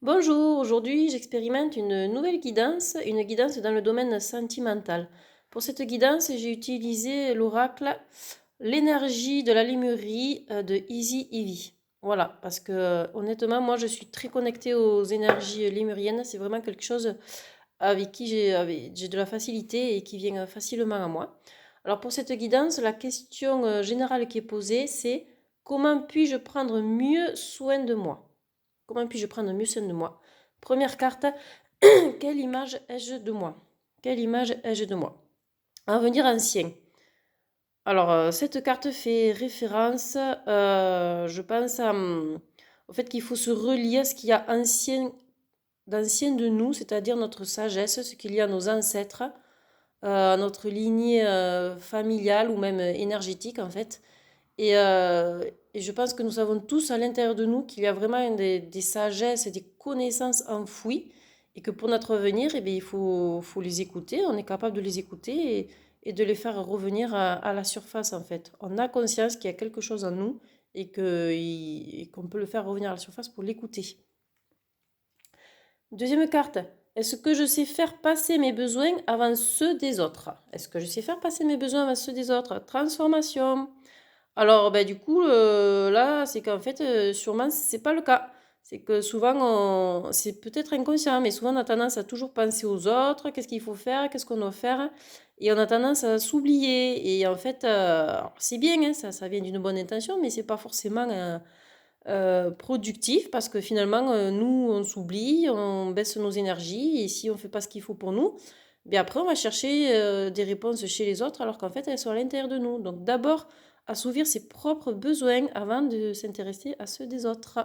Bonjour, aujourd'hui j'expérimente une nouvelle guidance, une guidance dans le domaine sentimental. Pour cette guidance, j'ai utilisé l'oracle L'énergie de la Lémurie de Easy Ivy. Voilà, parce que honnêtement, moi je suis très connectée aux énergies lémuriennes. C'est vraiment quelque chose avec qui j'ai de la facilité et qui vient facilement à moi. Alors pour cette guidance, la question générale qui est posée, c'est comment puis-je prendre mieux soin de moi? Comment puis-je prendre mieux soin de moi? Première carte, quelle image ai-je de moi? Quelle image ai-je de moi? Avenir ancien. Alors, cette carte fait référence, je pense, au fait qu'il faut se relier à ce qu'il y a d'ancien de nous, c'est-à-dire notre sagesse, ce qu'il y a à nos ancêtres, notre lignée familiale ou même énergétique, en fait. Et je pense que nous savons tous à l'intérieur de nous qu'il y a vraiment des sagesses et des connaissances enfouies et que pour notre avenir, eh bien, faut les écouter. On est capable de les écouter et de les faire revenir à la surface en fait. On a conscience qu'il y a quelque chose en nous et qu'on peut le faire revenir à la surface pour l'écouter. Deuxième carte. Est-ce que je sais faire passer mes besoins avant ceux des autres? Est-ce que je sais faire passer mes besoins avant ceux des autres? Transformation. Alors, ben, du coup, là, c'est qu'en fait, sûrement, c'est pas le cas. C'est que souvent, c'est peut-être inconscient, mais souvent, on a tendance à toujours penser aux autres, qu'est-ce qu'il faut faire, qu'est-ce qu'on doit faire, et on a tendance à s'oublier. Et en fait, alors, c'est bien, hein, ça vient d'une bonne intention, mais c'est pas forcément productif parce que finalement, nous, on s'oublie, on baisse nos énergies, et si on fait pas ce qu'il faut pour nous, bien après, on va chercher des réponses chez les autres alors qu'en fait, elles sont à l'intérieur de nous. Donc d'abord, assouvir ses propres besoins avant de s'intéresser à ceux des autres.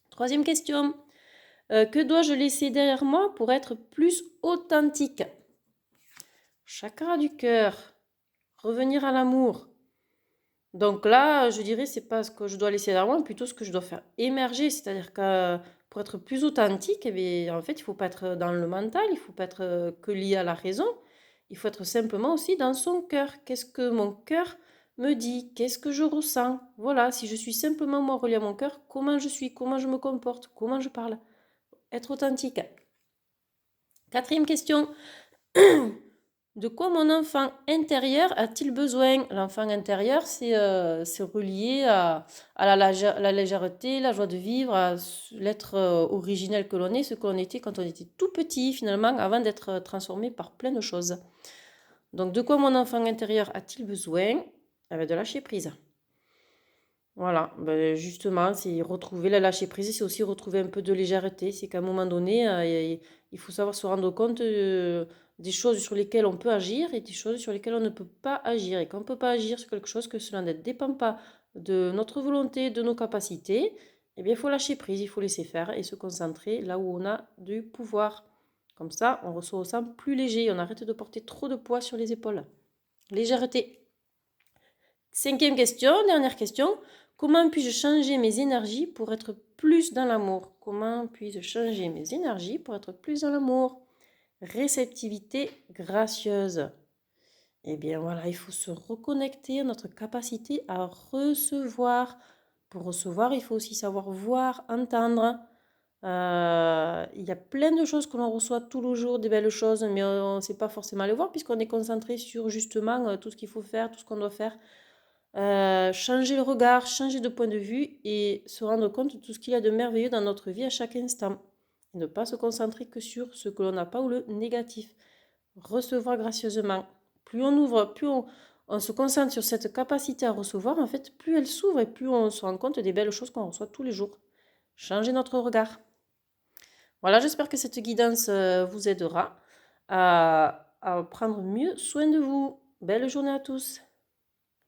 Troisième question. Que dois-je laisser derrière moi pour être plus authentique? Chakra du cœur. Revenir à l'amour. Donc là, je dirais, c'est pas ce que je dois laisser derrière moi, mais plutôt ce que je dois faire émerger. C'est-à-dire que pour être plus authentique, eh bien, en fait, il ne faut pas être dans le mental, il ne faut pas être que lié à la raison. Il faut être simplement aussi dans son cœur. Qu'est-ce que mon cœur me dit? Qu'est-ce que je ressens? Voilà, si je suis simplement moi relié à mon cœur, comment je suis, comment je me comporte, comment je parle. Être authentique. Quatrième question. De quoi mon enfant intérieur a-t-il besoin? L'enfant intérieur, c'est relié à la légèreté, la joie de vivre, à l'être originel que l'on est, ce qu'on était quand on était tout petit, finalement, avant d'être transformé par plein de choses. Donc, de quoi mon enfant intérieur a-t-il besoin? Eh bien, de lâcher prise. Voilà, ben, justement, c'est retrouver la lâcher prise, c'est aussi retrouver un peu de légèreté. C'est qu'à un moment donné, il faut savoir se rendre compte des choses sur lesquelles on peut agir et des choses sur lesquelles on ne peut pas agir. Et quand on ne peut pas agir sur quelque chose, que cela ne dépend pas de notre volonté, de nos capacités, eh bien, il faut lâcher prise, il faut laisser faire et se concentrer là où on a du pouvoir. Comme ça, on se ressent plus léger, on arrête de porter trop de poids sur les épaules. Légèreté. Cinquième question, dernière question. Comment puis-je changer mes énergies pour être plus dans l'amour? Comment puis-je changer mes énergies pour être plus dans l'amour? Réceptivité gracieuse. Eh bien voilà, il faut se reconnecter à notre capacité à recevoir. Pour recevoir, il faut aussi savoir voir, entendre. Il y a plein de choses que l'on reçoit tous les jours, des belles choses, mais on ne sait pas forcément les voir puisqu'on est concentré sur justement tout ce qu'il faut faire, tout ce qu'on doit faire. Changer le regard, changer de point de vue et se rendre compte de tout ce qu'il y a de merveilleux dans notre vie à chaque instant. Et ne pas se concentrer que sur ce que l'on n'a pas ou le négatif. Recevoir gracieusement. Plus on ouvre, on se concentre sur cette capacité à recevoir, en fait, plus elle s'ouvre et plus on se rend compte des belles choses qu'on reçoit tous les jours. Changer notre regard. Voilà, j'espère que cette guidance vous aidera à prendre mieux soin de vous. Belle journée à tous.